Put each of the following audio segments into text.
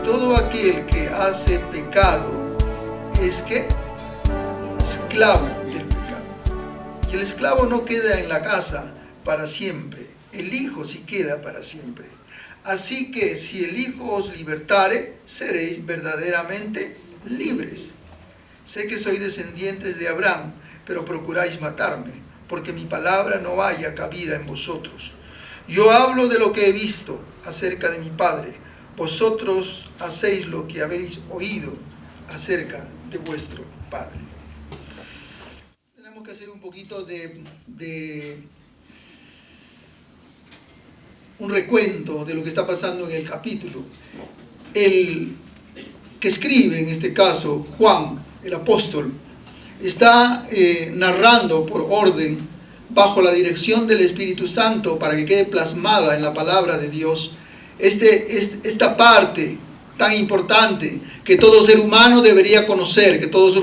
todo aquel que hace pecado es que esclavo del pecado. Y el esclavo no queda en la casa para siempre, el Hijo sí queda para siempre. Así que si el Hijo os libertare, seréis verdaderamente libres. Sé que sois descendientes de Abraham, pero procuráis matarme, porque mi palabra no haya cabida en vosotros. Yo hablo de lo que he visto acerca de mi Padre. Vosotros hacéis lo que habéis oído acerca de vuestro Padre. Tenemos que hacer un poquito de un recuento de lo que está pasando en el capítulo. El que escribe, en este caso, Juan, el apóstol, está narrando por orden, bajo la dirección del Espíritu Santo, para que quede plasmada en la palabra de Dios, esta parte tan importante que todo ser humano debería conocer, que todo ser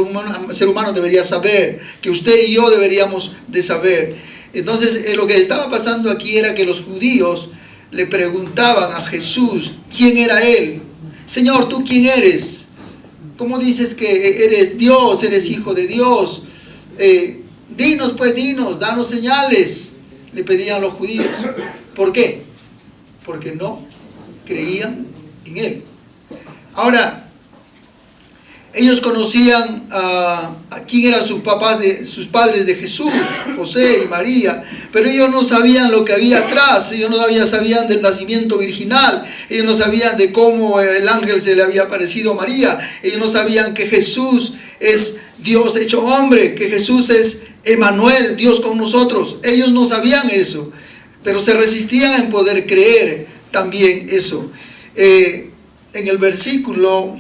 humano debería saber, que usted y yo deberíamos de saber. Entonces, lo que estaba pasando aquí era que los judíos le preguntaban a Jesús quién era él. Señor, ¿tú quién eres? ¿Cómo dices que eres Dios, eres hijo de Dios? Dinos, danos señales, le pedían los judíos. ¿Por qué? Porque no creían en él. Ahora, ellos conocían a quién eran sus padres de Jesús, José y María, pero ellos no sabían lo que había atrás. Ellos no sabían del nacimiento virginal, ellos no sabían de cómo el ángel se le había aparecido a María, ellos no sabían que Jesús es Dios hecho hombre, que Jesús es Emmanuel, Dios con nosotros. Ellos no sabían eso, pero se resistían en poder creer también eso. En el versículo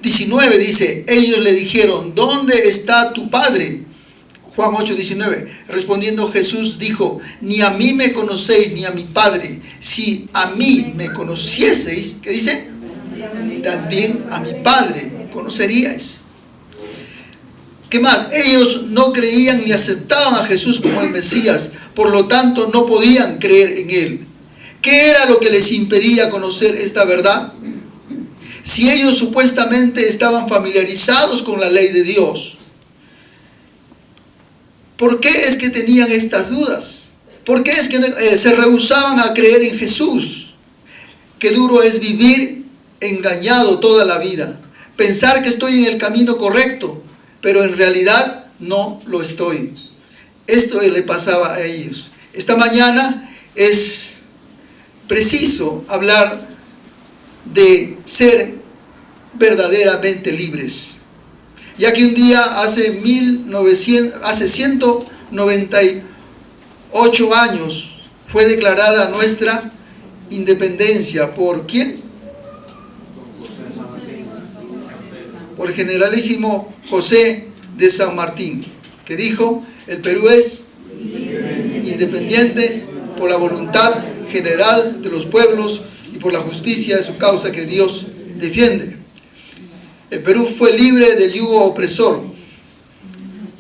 19 dice, ellos le dijeron, ¿dónde está tu padre? Juan 8:19, respondiendo Jesús dijo, ni a mí me conocéis ni a mi Padre. Si a mí me conocieseis, ¿qué dice? También a mi Padre conoceríais. ¿Qué más? Ellos no creían ni aceptaban a Jesús como el Mesías, por lo tanto no podían creer en él. ¿Qué era lo que les impedía conocer esta verdad? Si ellos supuestamente estaban familiarizados con la ley de Dios, ¿por qué es que tenían estas dudas? ¿Por qué es que se rehusaban a creer en Jesús? Qué duro es vivir engañado toda la vida, pensar que estoy en el camino correcto, pero en realidad no lo estoy. Esto le pasaba a ellos. Esta mañana es preciso hablar de ser verdaderamente libres, ya que un día hace 198 años fue declarada nuestra independencia. ¿Por quién? Por el generalísimo José de San Martín, que dijo, el Perú es independiente por la voluntad general de los pueblos y por la justicia de su causa que Dios defiende. El Perú fue libre del yugo opresor.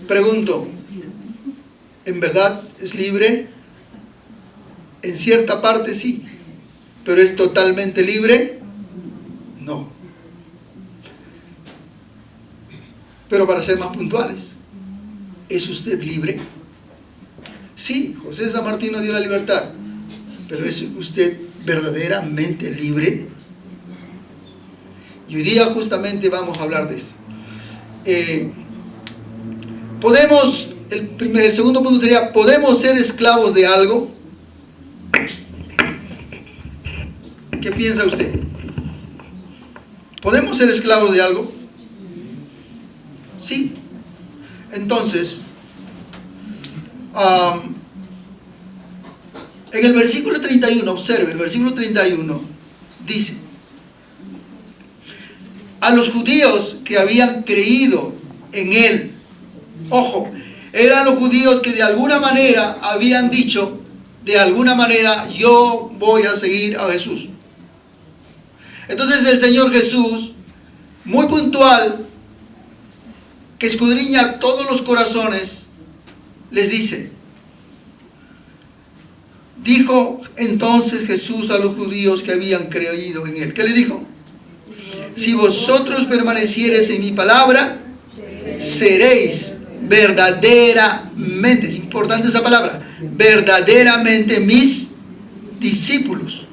Pregunto, ¿en verdad es libre? En cierta parte sí, pero ¿es totalmente libre? No. Pero para ser más puntuales, ¿es usted libre? Sí, José de San Martín nos dio la libertad, pero ¿es usted verdaderamente libre? Y hoy día justamente vamos a hablar de esto. El segundo punto sería, ¿podemos ser esclavos de algo? ¿Qué piensa usted? ¿Podemos ser esclavos de algo? Sí. Entonces, en el versículo 31, observe, el versículo 31 dice, a los judíos que habían creído en él, ojo, eran los judíos que de alguna manera habían dicho, de alguna manera yo voy a seguir a Jesús. Entonces el Señor Jesús, muy puntual, que escudriña todos los corazones, les dice, Dijo entonces Jesús a los judíos que habían creído en él. ¿Qué le dijo? Si vosotros permaneciereis en mi palabra, seréis verdaderamente, es importante esa palabra, verdaderamente mis discípulos.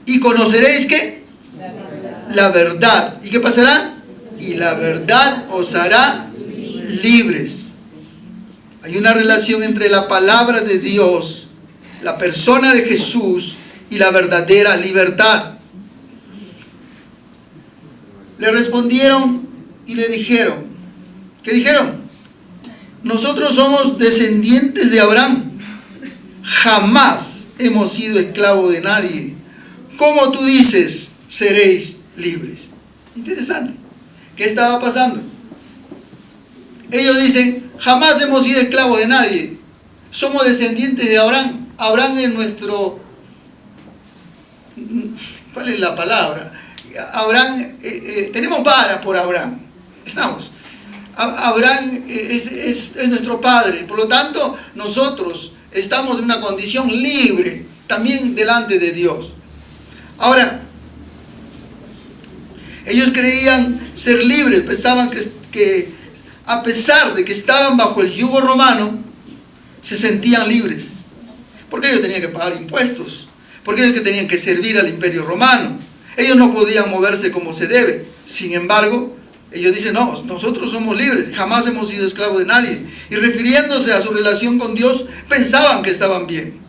Y conoceréis ¿qué? La verdad. ¿Y qué pasará? Y la verdad os hará libres. Hay una relación entre la palabra de Dios, la persona de Jesús y la verdadera libertad. Le respondieron y le dijeron, ¿qué dijeron? Nosotros somos descendientes de Abraham, jamás hemos sido esclavos de nadie. ¿Cómo tú dices, seréis libres? Interesante. ¿Qué estaba pasando? Ellos dicen, jamás hemos sido esclavos de nadie. Somos descendientes de Abraham. Abraham es nuestro... ¿Cuál es la palabra? Abraham, tenemos vara por Abraham. Estamos. Abraham es nuestro padre. Por lo tanto, nosotros estamos en una condición libre también delante de Dios. Ahora, ellos creían ser libres. Pensaban que a pesar de que estaban bajo el yugo romano, se sentían libres. Porque ellos tenían que pagar impuestos. Porque ellos tenían que servir al imperio romano. Ellos no podían moverse como se debe. Sin embargo, ellos dicen, no, nosotros somos libres. Jamás hemos sido esclavos de nadie. Y refiriéndose a su relación con Dios, pensaban que estaban bien.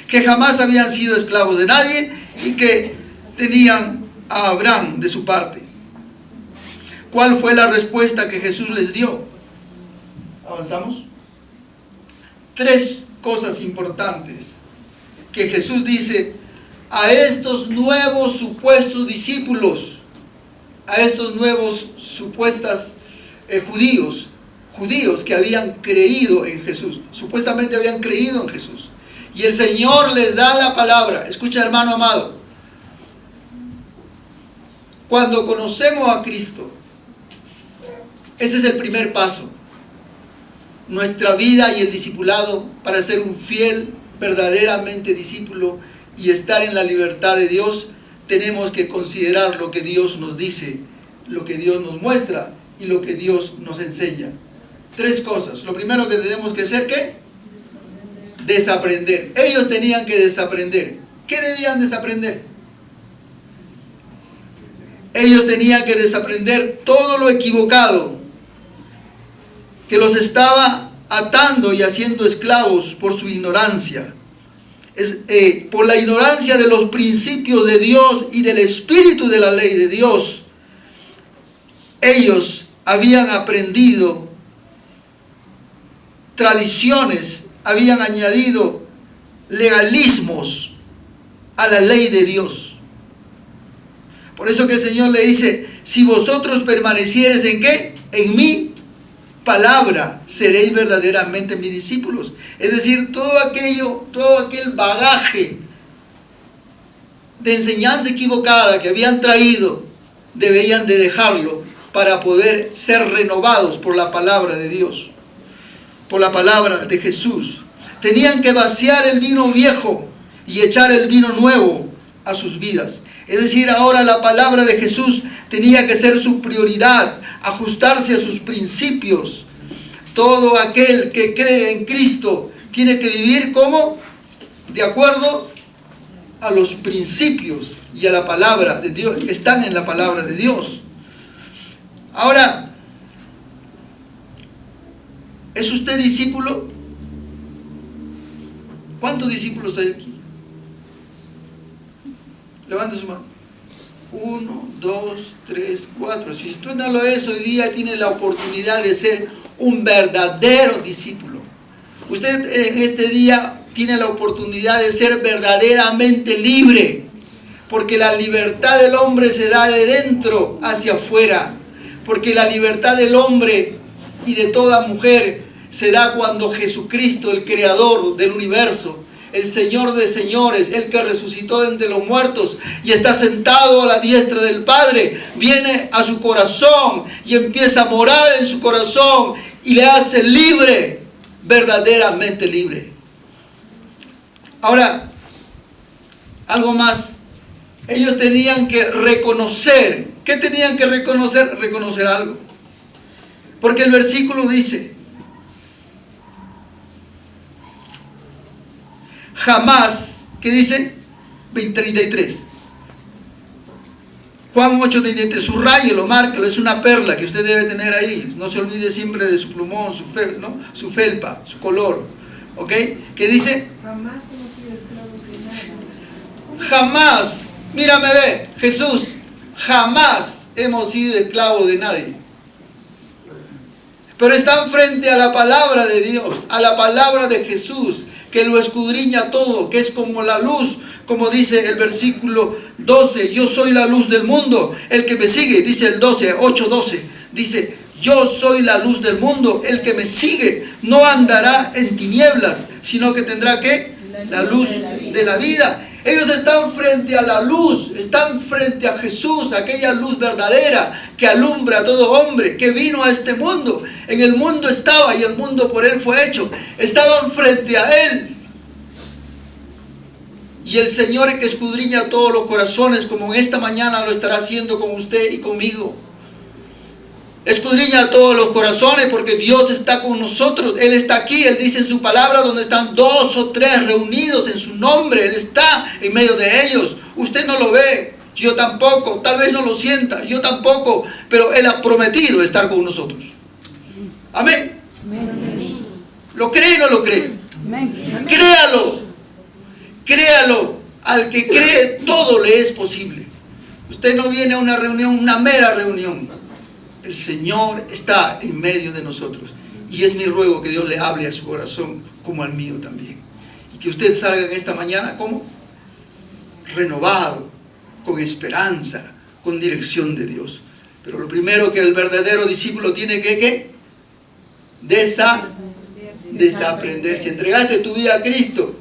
Que jamás habían sido esclavos de nadie y que tenían a Abraham de su parte. ¿Cuál fue la respuesta que Jesús les dio? ¿Avanzamos? 3 cosas importantes que Jesús dice a estos nuevos supuestos discípulos, a estos nuevos supuestos judíos que habían creído en Jesús, supuestamente habían creído en Jesús. Y el Señor les da la palabra. Escucha, hermano amado, cuando conocemos a Cristo, ese es el primer paso. Nuestra vida y el discipulado para ser un fiel, verdaderamente discípulo y estar en la libertad de Dios, tenemos que considerar lo que Dios nos dice, lo que Dios nos muestra y lo que Dios nos enseña. 3 cosas. Lo primero que tenemos que hacer, ¿qué? Desaprender. Ellos tenían que desaprender. ¿Qué debían desaprender? Ellos tenían que desaprender todo lo equivocado que los estaba atando y haciendo esclavos por su ignorancia. Por la ignorancia de los principios de Dios y del espíritu de la ley de Dios. Ellos habían aprendido tradiciones, habían añadido legalismos a la ley de Dios. Por eso que el Señor le dice, si vosotros permaneciereis ¿en qué? En mi palabra, seréis verdaderamente mis discípulos. Es decir, todo aquel bagaje de enseñanza equivocada que habían traído, debían de dejarlo para poder ser renovados por la palabra de Dios, por la palabra de Jesús. Tenían que vaciar el vino viejo y echar el vino nuevo a sus vidas. Es decir, ahora la palabra de Jesús tenía que ser su prioridad, ajustarse a sus principios. Todo aquel que cree en Cristo tiene que vivir como de acuerdo a los principios y a la palabra de Dios, que están en la palabra de Dios. Ahora, ¿es usted discípulo? ¿Cuántos discípulos hay aquí? Levante su mano. 1, 2, 3, 4. Si usted no lo es, hoy día tiene la oportunidad de ser un verdadero discípulo. Usted en este día tiene la oportunidad de ser verdaderamente libre, porque la libertad del hombre se da de dentro hacia afuera, porque la libertad del hombre y de toda mujer se da cuando Jesucristo, el creador del universo, el Señor de señores, el que resucitó de entre los muertos y está sentado a la diestra del Padre, viene a su corazón y empieza a morar en su corazón y le hace libre verdaderamente libre. Ahora, algo más. Ellos tenían que reconocer. ¿Qué tenían que reconocer? Reconocer algo. Porque el versículo dice: jamás, ¿qué dice? 33. Juan 8:33, subrayelo, márquelo, es una perla que usted debe tener ahí. No se olvide siempre de su plumón, su felpa, su color. ¿Ok? ¿Qué dice? Jamás hemos sido esclavos de nada. Jamás, mírame, ve, Jesús, jamás hemos sido esclavos de nadie. Pero están frente a la palabra de Dios, a la palabra de Jesús, que lo escudriña todo, que es como la luz, como dice el versículo 12, yo soy la luz del mundo, el que me sigue, dice el 8:12, dice, yo soy la luz del mundo, el que me sigue no andará en tinieblas, sino que tendrá ¿qué? La luz de la vida. Ellos están frente a la luz, están frente a Jesús, aquella luz verdadera que alumbra a todo hombre, que vino a este mundo. En el mundo estaba y el mundo por él fue hecho. Estaban frente a él. Y el Señor que escudriña todos los corazones, como en esta mañana lo estará haciendo con usted y conmigo. Escudriña todos los corazones porque Dios está con nosotros. Él está aquí, Él dice en su palabra, donde están 2 o 3 reunidos en su nombre, Él está en medio de ellos. Usted no lo ve, yo tampoco, tal vez no lo sienta, yo tampoco, pero Él ha prometido estar con nosotros. Amén. Amén. ¿Lo cree o no lo cree? Amén. Créalo, créalo. Al que cree todo le es posible. Usted no viene a una reunión, una mera reunión. El Señor está en medio de nosotros. Y es mi ruego que Dios le hable a su corazón como al mío también. Y que usted salga en esta mañana como renovado, con esperanza, con dirección de Dios. Pero lo primero que el verdadero discípulo tiene que ¿qué? Desaprender. Si entregaste tu vida a Cristo,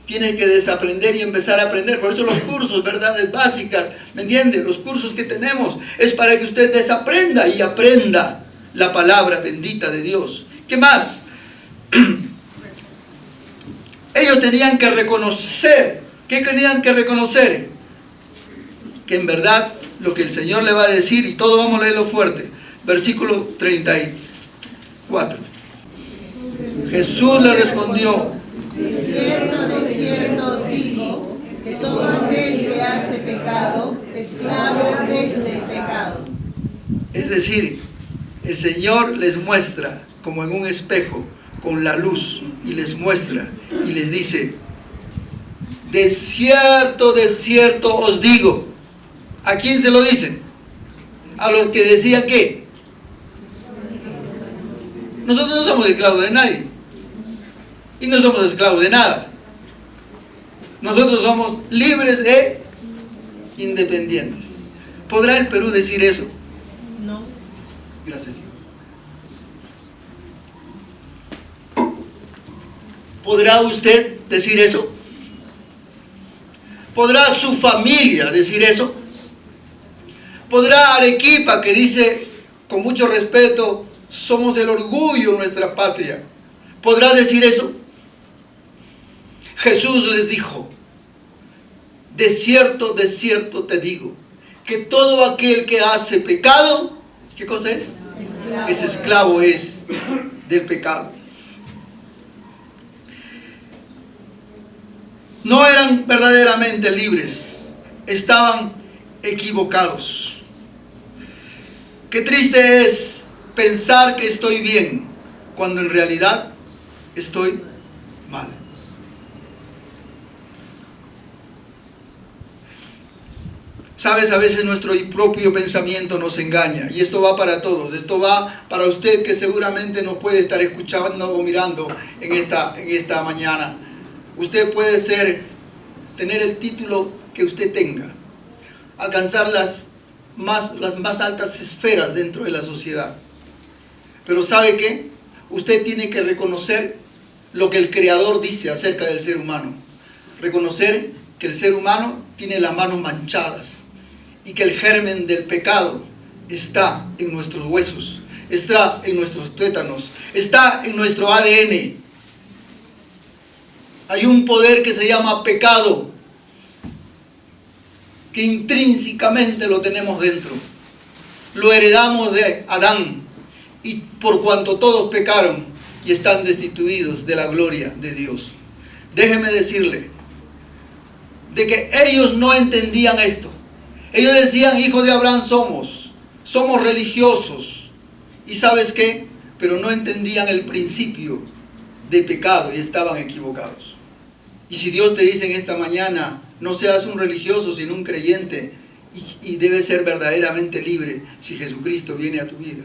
tienes que desaprender y empezar a aprender. Por eso los cursos, verdades básicas, ¿me entiende? Los cursos que tenemos es para que usted desaprenda y aprenda la palabra bendita de Dios. ¿Qué más? Ellos tenían que reconocer. ¿Qué tenían que reconocer? Que en verdad lo que el Señor le va a decir, y todo vamos a leerlo fuerte. Versículo 34. Jesús le respondió: De cierto os digo, que todo aquel que hace pecado, esclavo es del pecado. Es decir, el Señor les muestra como en un espejo con la luz, y les muestra y les dice: de cierto os digo. ¿A quién se lo dicen? A los que decían que nosotros no somos esclavos de nadie y no somos esclavos de nada. Nosotros somos libres e independientes. ¿Podrá el Perú decir eso? No. Gracias, hijo. ¿Podrá usted decir eso? ¿Podrá su familia decir eso? ¿Podrá Arequipa, que dice con mucho respeto, somos el orgullo de nuestra patria, podrá decir eso? Jesús les dijo: de cierto te digo, que todo aquel que hace pecado, ¿qué cosa es? Esclavo. Es esclavo es del pecado. No eran verdaderamente libres, estaban equivocados. Qué triste es pensar que estoy bien cuando en realidad estoy mal. Sabes, a veces nuestro propio pensamiento nos engaña, y esto va para todos. Esto va para usted que seguramente no puede estar escuchando o mirando en esta mañana. Usted puede tener el título que usted tenga, alcanzar las más altas esferas dentro de la sociedad. Pero ¿sabe qué? Usted tiene que reconocer lo que el Creador dice acerca del ser humano. Reconocer que el ser humano tiene las manos manchadas y que el germen del pecado está en nuestros huesos, está en nuestros tuétanos, está en nuestro ADN. Hay un poder que se llama pecado, que intrínsecamente lo tenemos dentro. Lo heredamos de Adán, y por cuanto todos pecaron y están destituidos de la gloria de Dios. Déjeme decirle de que ellos no entendían esto. Ellos decían, hijos de Abraham somos religiosos. ¿Y sabes qué? Pero no entendían el principio de pecado y estaban equivocados. Y si Dios te dice en esta mañana, no seas un religioso, sino un creyente, y debes ser verdaderamente libre si Jesucristo viene a tu vida.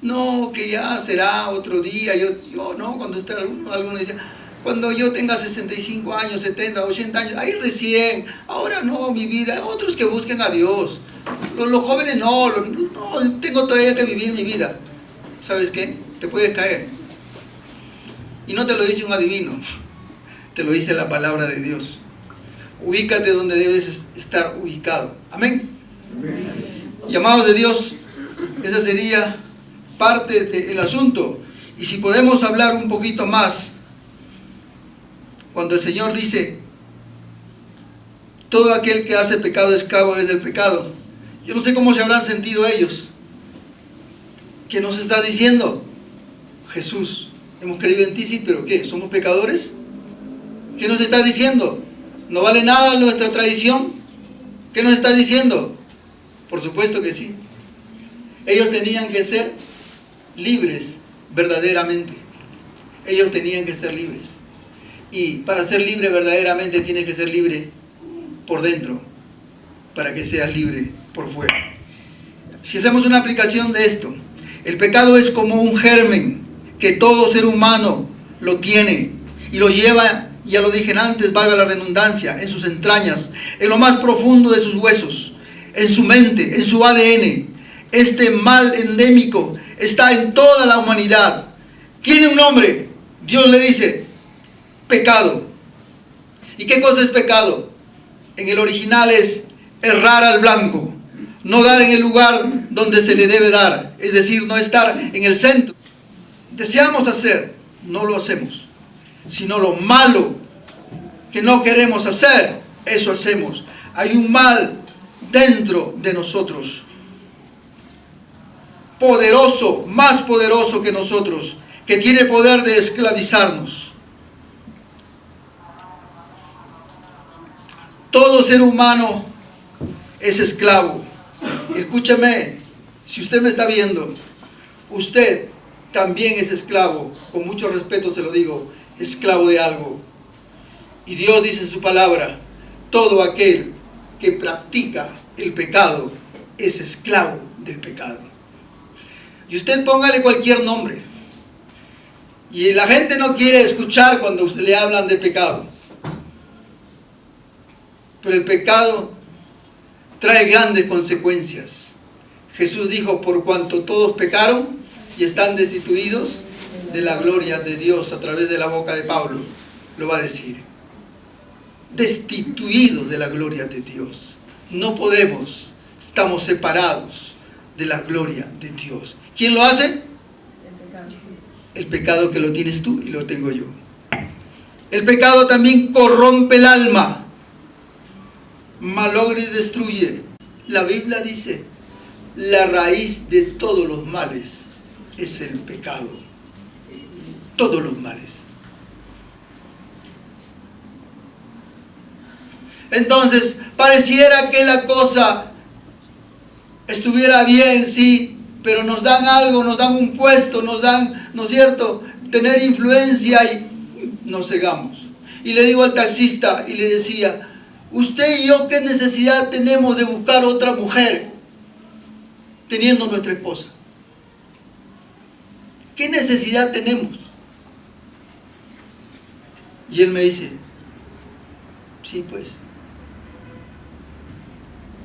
No, que ya será otro día. Yo no, cuando está alguno dice, cuando yo tenga 65 años, 70, 80 años, ahí recién, ahora no, mi vida. Otros que busquen a Dios. Los jóvenes no, tengo todavía que vivir mi vida. ¿Sabes qué? Te puedes caer. Y no te lo dice un adivino, te lo dice la palabra de Dios. Ubícate donde debes estar ubicado. Amén. Y amados de Dios, esa sería parte del asunto. Y si podemos hablar un poquito más, cuando el Señor dice, todo aquel que hace pecado esclavo es del pecado. Yo no sé cómo se habrán sentido ellos. ¿Qué nos estás diciendo? Jesús, hemos creído en ti, sí, pero ¿qué? ¿Somos pecadores? ¿Qué nos estás diciendo? ¿No vale nada nuestra tradición? ¿Qué nos estás diciendo? Por supuesto que sí. Ellos tenían que ser libres verdaderamente. Ellos tenían que ser libres. Y para ser libre verdaderamente tienes que ser libre por dentro, para que seas libre por fuera. Si hacemos una aplicación de esto, el pecado es como un germen que todo ser humano lo tiene y lo lleva, ya lo dije antes, valga la redundancia, en sus entrañas, en lo más profundo de sus huesos, en su mente, en su ADN. Este mal endémico está en toda la humanidad. Tiene un nombre. Dios le dice pecado. ¿Y qué cosa es pecado? En el original es errar al blanco, no dar en el lugar donde se le debe dar, es decir, no estar en el centro. Deseamos hacer, no lo hacemos, sino lo malo que no queremos hacer, eso hacemos. Hay un mal dentro de nosotros, poderoso, más poderoso que nosotros, que tiene poder de esclavizarnos. Todo ser humano es esclavo. Escúchame, si usted me está viendo, usted también es esclavo, con mucho respeto se lo digo, esclavo de algo. Y Dios dice en su palabra, todo aquel que practica el pecado es esclavo del pecado. Y usted póngale cualquier nombre. Y la gente no quiere escuchar cuando usted le hablan de pecado. Pero el pecado trae grandes consecuencias. Jesús dijo, por cuanto todos pecaron y están destituidos de la gloria de Dios, a través de la boca de Pablo, lo va a decir. Destituidos de la gloria de Dios. No podemos, estamos separados de la gloria de Dios. ¿Quién lo hace? El pecado que lo tienes tú y lo tengo yo. El pecado también corrompe el alma, malogra y destruye. La Biblia dice, la raíz de todos los males es el pecado. Todos los males. Entonces, pareciera que la cosa estuviera bien, sí, pero nos dan algo, nos dan un puesto, nos dan, ¿no es cierto?, tener influencia y nos cegamos. Y le digo al taxista y le decía, usted y yo, ¿qué necesidad tenemos de buscar otra mujer teniendo nuestra esposa? ¿Qué necesidad tenemos? Y él me dice, sí, pues,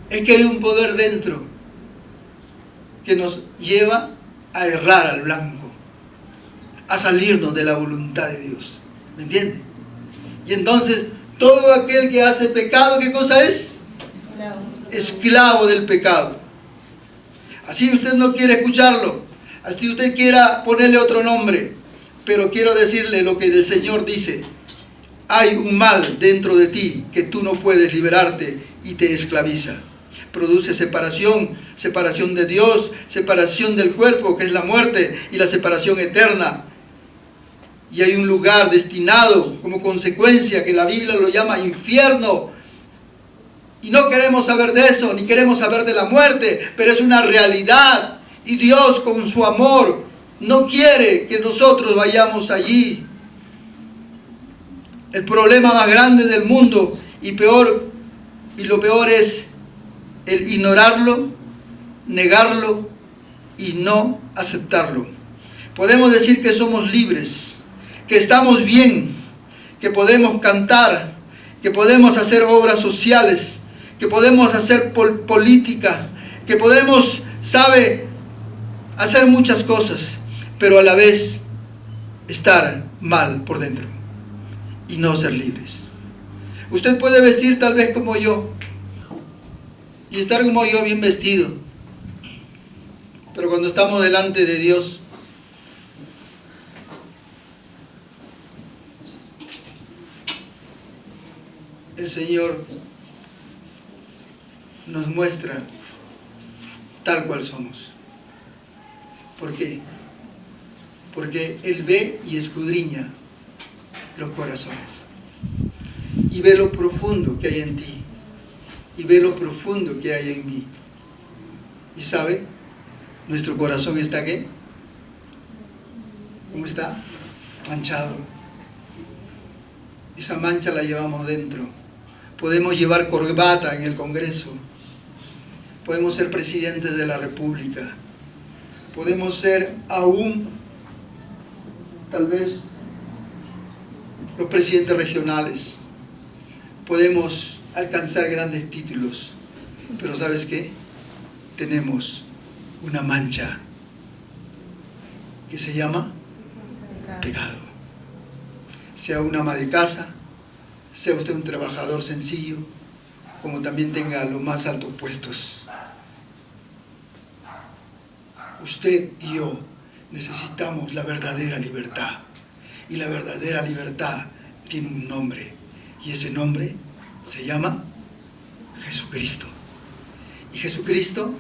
es que hay un poder dentro que nos lleva a errar al blanco, a salirnos de la voluntad de Dios. ¿Me entiende? Y entonces, todo aquel que hace pecado, ¿qué cosa es? Esclavo del pecado. Así usted no quiere escucharlo, así usted quiera ponerle otro nombre, pero quiero decirle lo que el Señor dice. hay un mal dentro de ti que tú no puedes liberarte y te esclaviza. Produce separación, separación de Dios, separación del cuerpo, que es la muerte, y la separación eterna. Y hay un lugar destinado como consecuencia que la Biblia lo llama infierno. Y no queremos saber de eso, ni queremos saber de la muerte, pero es una realidad. Y Dios, con su amor, no quiere que nosotros vayamos allí. El problema más grande del mundo y lo peor es el ignorarlo, negarlo y no aceptarlo. Podemos decir que somos libres, que estamos bien, que podemos cantar, que podemos hacer obras sociales, que podemos hacer política, que podemos, hacer muchas cosas, pero a la vez estar mal por dentro y no ser libres. Usted puede vestir tal vez como yo y estar como yo bien vestido, pero cuando estamos delante de Dios, el Señor nos muestra tal cual somos. ¿Por qué? Porque Él ve y escudriña los corazones y ve lo profundo que hay en ti y ve lo profundo que hay en mí. Y sabe, nuestro corazón está ¿qué? ¿Cómo está? Manchado. Esa mancha la llevamos dentro. Podemos llevar corbata en el Congreso, podemos ser presidentes de la República, podemos ser aún tal vez los presidentes regionales, podemos alcanzar grandes títulos, pero ¿sabes qué? Tenemos una mancha que se llama pecado. Sea un ama de casa, sea usted un trabajador sencillo, como también tenga los más altos puestos. Usted y yo necesitamos la verdadera libertad. Y la verdadera libertad tiene un nombre. Y ese nombre se llama Jesucristo. Y Jesucristo,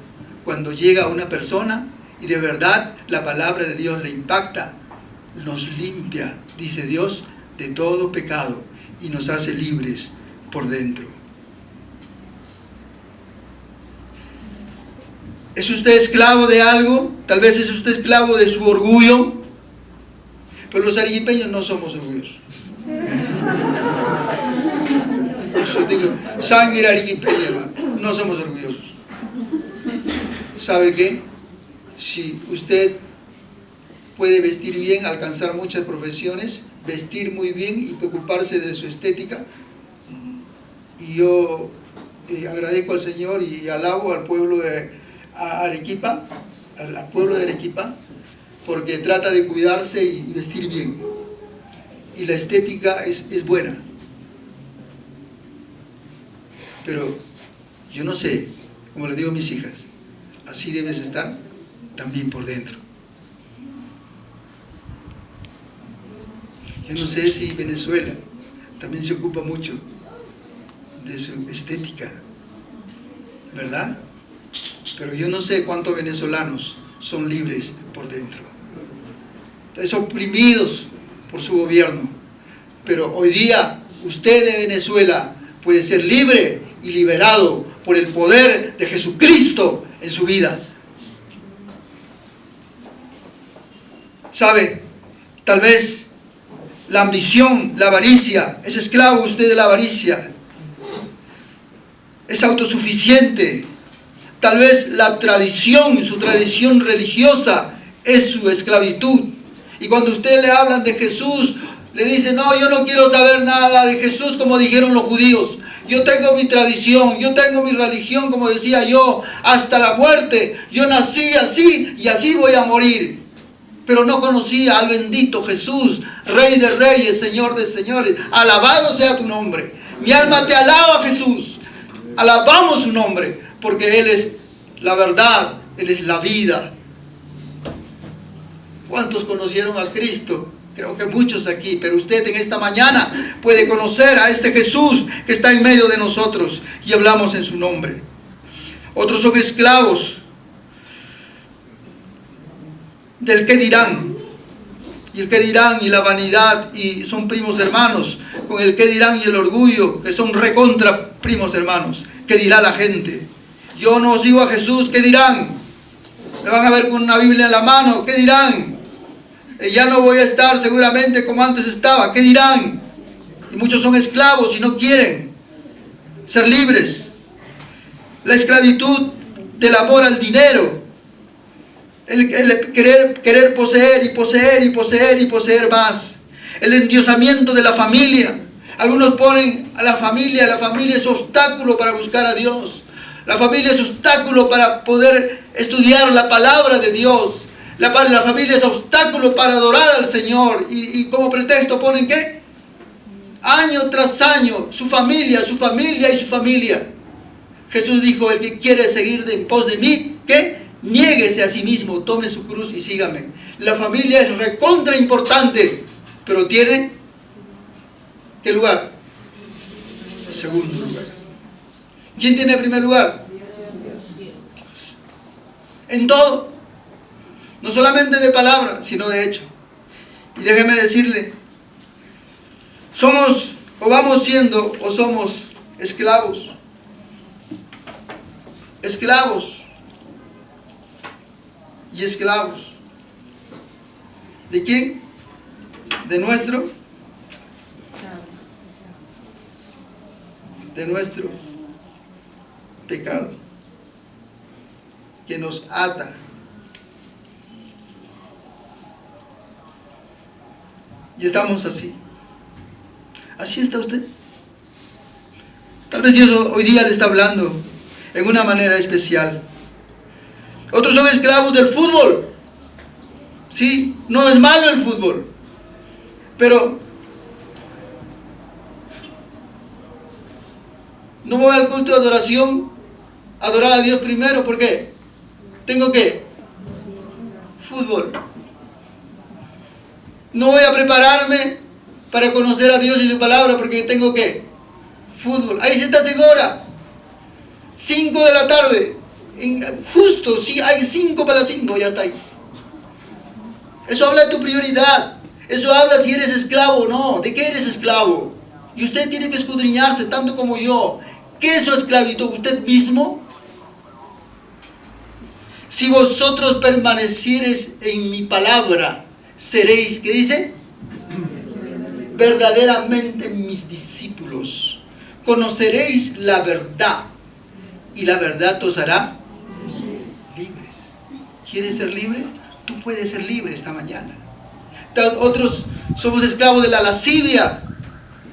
cuando llega a una persona y de verdad la palabra de Dios le impacta, nos limpia, dice Dios, de todo pecado y nos hace libres por dentro. ¿Es usted esclavo de algo? Tal vez es usted esclavo de su orgullo. Pero los arequipeños no somos orgullosos. Eso digo, sangre arequipeña, hermano. No somos orgullosos. ¿Sabe qué? Si usted puede vestir bien, alcanzar muchas profesiones, vestir muy bien y preocuparse de su estética, y yo agradezco al Señor y alabo al pueblo de Arequipa, al pueblo de Arequipa, porque trata de cuidarse y vestir bien, y la estética es buena, pero yo no sé, como le digo a mis hijas, así debes estar también por dentro. Yo no sé si Venezuela también se ocupa mucho de su estética, ¿verdad? Pero yo no sé cuántos venezolanos son libres por dentro. Están oprimidos por su gobierno. Pero hoy día usted de Venezuela puede ser libre y liberado por el poder de Jesucristo en su vida. ¿Sabe? Tal vez la ambición, la avaricia, es esclavo usted de la avaricia. Es autosuficiente. Tal vez la tradición, su tradición religiosa es su esclavitud. Y cuando usted le hablan de Jesús, le dice, no, yo no quiero saber nada de Jesús como dijeron los judíos. Yo tengo mi tradición, yo tengo mi religión, como decía yo, hasta la muerte. Yo nací así y así voy a morir. Pero no conocía al bendito Jesús, Rey de Reyes, Señor de Señores. Alabado sea tu nombre. Mi alma te alaba, Jesús. Alabamos su nombre, porque Él es la verdad, Él es la vida. ¿Cuántos conocieron a Cristo Creo que muchos aquí, pero usted en esta mañana puede conocer a este Jesús que está en medio de nosotros y hablamos en su nombre. Otros son esclavos del qué dirán. Y el qué dirán y la vanidad y son primos hermanos con el qué dirán y el orgullo, que son recontra primos hermanos. ¿Qué dirá la gente? Yo no sigo a Jesús, ¿qué dirán? Me van a ver con una Biblia en la mano, ¿qué dirán? Ya no voy a estar seguramente como antes estaba, ¿qué dirán? Y muchos son esclavos y no quieren ser libres. La esclavitud del amor al dinero. El querer poseer y poseer y poseer y poseer más. El endiosamiento de la familia. Algunos ponen a la familia es obstáculo para buscar a Dios. La familia es obstáculo para poder estudiar la palabra de Dios. La familia es obstáculo para adorar al Señor. Y como pretexto ponen ¿qué? Año tras año, su familia y su familia. Jesús dijo, el que quiere seguir en pos de mí, ¿qué? Niéguese a sí mismo, tome su cruz y sígame. La familia es recontra importante, pero tiene, ¿qué lugar? El segundo lugar. ¿Quién tiene el primer lugar? En todo. No solamente de palabra, sino de hecho. Y déjeme decirle, somos o vamos siendo o somos esclavos. Esclavos. Y esclavos. ¿De quién? De nuestro pecado, que nos ata. Y estamos así. Así está usted. Tal vez Dios hoy día le está hablando en una manera especial. Otros son esclavos del fútbol. Sí, no es malo el fútbol, pero no voy al culto de adoración a adorar a Dios primero. ¿Por qué? ¿Tengo qué? Fútbol. No voy a prepararme para conocer a Dios y su palabra porque tengo qué? Fútbol. Ahí se está en hora. 5 de la tarde. Justo, si hay 5 para las 5, ya está ahí. Eso habla de tu prioridad. Eso habla si eres esclavo o no. ¿De qué eres esclavo? Y usted tiene que escudriñarse tanto como yo. ¿Qué es su esclavitud? ¿Usted mismo? Si vosotros permaneciereis en mi palabra, seréis, ¿qué dice? Verdaderamente mis discípulos. Conoceréis la verdad y la verdad os hará libres. ¿Quieres ser libre? Tú puedes ser libre esta mañana. Otros somos esclavos de la lascivia.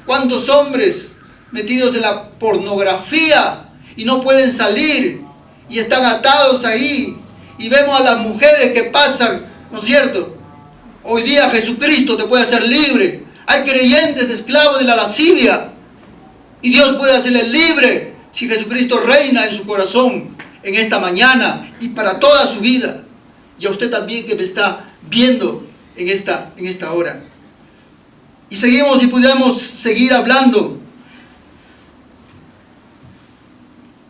¿Cuántos hombres metidos en la pornografía y no pueden salir y están atados ahí? Y vemos a las mujeres que pasan, ¿no es cierto? Hoy día Jesucristo te puede hacer libre. Hay creyentes esclavos de la lascivia y Dios puede hacerles libre si Jesucristo reina en su corazón en esta mañana y para toda su vida. Y a usted también que me está viendo en esta hora. Y seguimos y podemos seguir hablando.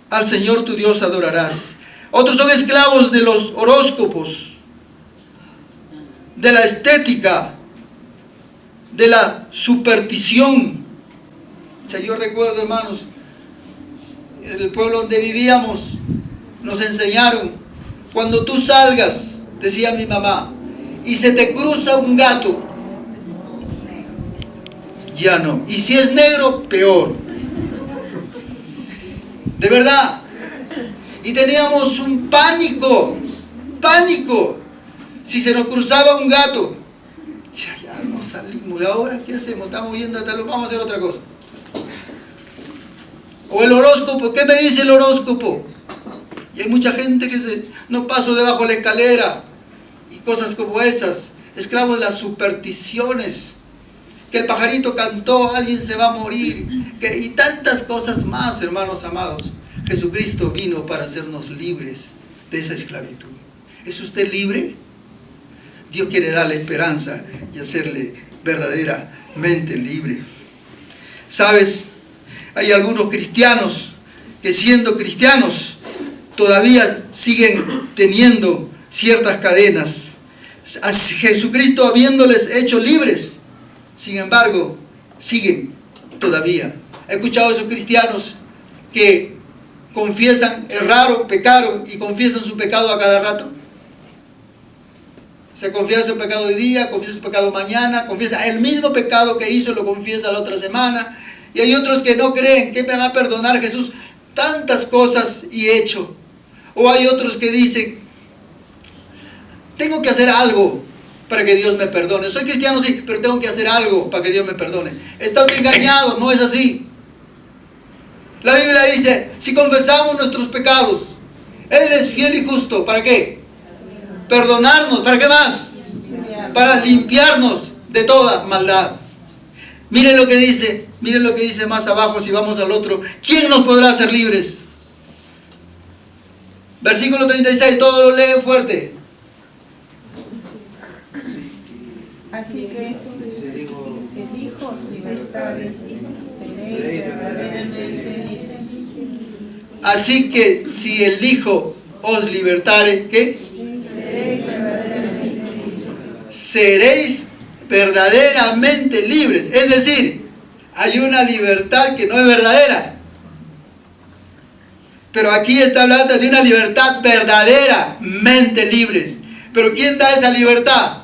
Al Señor tu Dios adorarás. Otros son esclavos de los horóscopos, de la estética, de la superstición. O sea, yo recuerdo, hermanos, en el pueblo donde vivíamos, nos enseñaron, cuando tú salgas, decía mi mamá, y se te cruza un gato, ya no. Y si es negro, peor. De verdad. Y teníamos un pánico. Si se nos cruzaba un gato, ya no salimos. ¿Y ahora qué hacemos? Estamos viendo hasta vamos a hacer otra cosa. O el horóscopo. ¿Qué me dice el horóscopo? Y hay mucha gente que no paso debajo de la escalera. Y cosas como esas. Esclavos de las supersticiones. Que el pajarito cantó, alguien se va a morir. Y tantas cosas más, hermanos amados. Jesucristo vino para hacernos libres de esa esclavitud. ¿Es usted libre? Dios quiere darle esperanza y hacerle verdaderamente libre. ¿Sabes? Hay algunos cristianos que, siendo cristianos, todavía siguen teniendo ciertas cadenas. A Jesucristo habiéndoles hecho libres, sin embargo, siguen todavía. He escuchado a esos cristianos que confiesan, erraron, pecaron y confiesan su pecado a cada rato. Se confiesa el pecado de día, confiesa el pecado mañana, confiesa el mismo pecado que hizo, lo confiesa la otra semana. Y hay otros que no creen que me va a perdonar Jesús tantas cosas y hecho. O hay otros que dicen, tengo que hacer algo para que Dios me perdone. Soy cristiano, sí, pero tengo que hacer algo para que Dios me perdone. Está engañado, no es así. La Biblia dice, si confesamos nuestros pecados, Él es fiel y justo. ¿Para qué? Perdonarnos. ¿Para qué más? Para limpiarnos de toda maldad. Miren lo que dice más abajo, si vamos al otro. ¿Quién nos podrá hacer libres? Versículo 36, todos lo leen fuerte. Así que el Hijo libertare, seréis verdaderamente libres. Así que si el Hijo os libertare, ¿qué? Seréis verdaderamente libres. Seréis verdaderamente libres. Es decir, hay una libertad que no es verdadera. Pero aquí está hablando de una libertad verdaderamente libres. Pero ¿quién da esa libertad?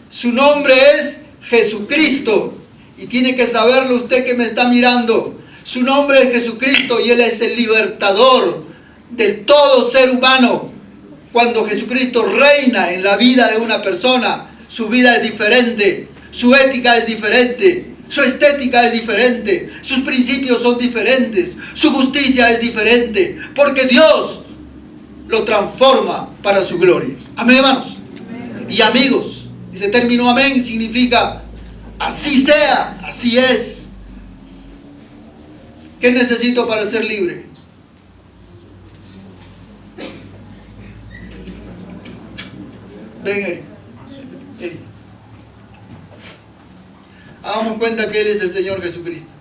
Su nombre es Jesucristo. Y tiene que saberlo usted que me está mirando. Su nombre es Jesucristo y Él es el libertador de todo ser humano. Cuando Jesucristo reina en la vida de una persona, su vida es diferente, su ética es diferente, su estética es diferente, sus principios son diferentes, su justicia es diferente, porque Dios lo transforma para su gloria. Amén, hermanos. Y amigos, ese término amén significa así sea, así es. ¿Qué necesito para ser libre? Ven, Eric. Hagamos cuenta que Él es el Señor Jesucristo.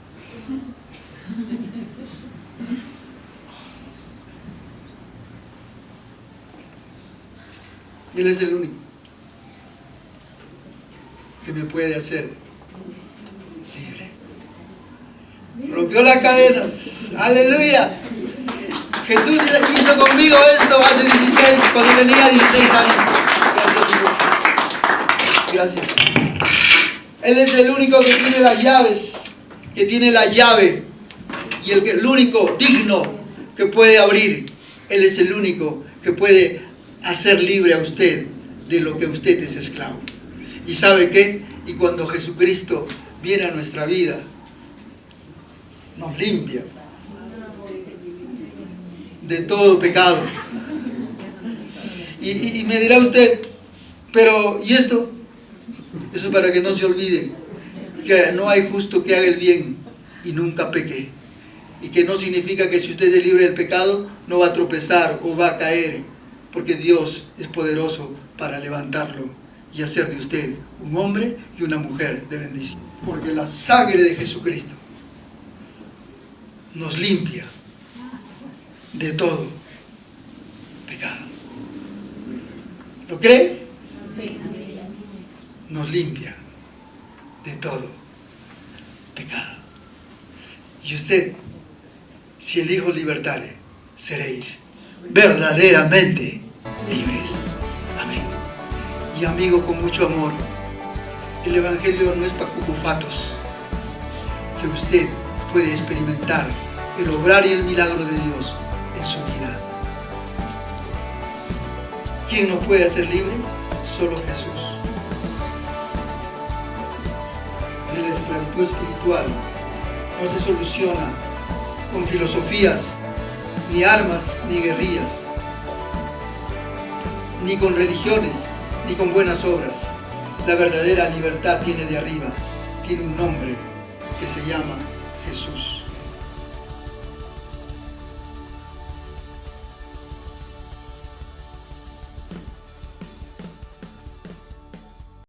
Y Él es el único que me puede hacer libre. Rompió las cadenas. Aleluya. Jesús hizo conmigo esto hace 16, cuando tenía 16 años. Gracias. Él es el único que tiene las llaves, que tiene la llave, y el único digno que puede abrir. Él es el único que puede hacer libre a usted de lo que usted es esclavo. ¿Y sabe qué? Y cuando Jesucristo viene a nuestra vida, nos limpia de todo pecado. Y me dirá usted, pero ¿y esto? Eso es para que no se olvide que no hay justo que haga el bien y nunca peque. Y que no significa que si usted es libre del pecado no va a tropezar o va a caer, porque Dios es poderoso para levantarlo y hacer de usted un hombre y una mujer de bendición. Porque la sangre de Jesucristo nos limpia de todo pecado. ¿Lo cree? Sí. Nos limpia de todo pecado. Y usted, si el Hijo libertare, seréis verdaderamente libres. Amén. Y amigo, con mucho amor, el Evangelio no es para cucufatos, que usted puede experimentar el obrar y el milagro de Dios en su vida. ¿Quién nos puede hacer libre? Solo Jesús. De la esclavitud espiritual no se soluciona con filosofías, ni armas, ni guerrillas, ni con religiones, ni con buenas obras. La verdadera libertad viene de arriba, tiene un nombre que se llama Jesús.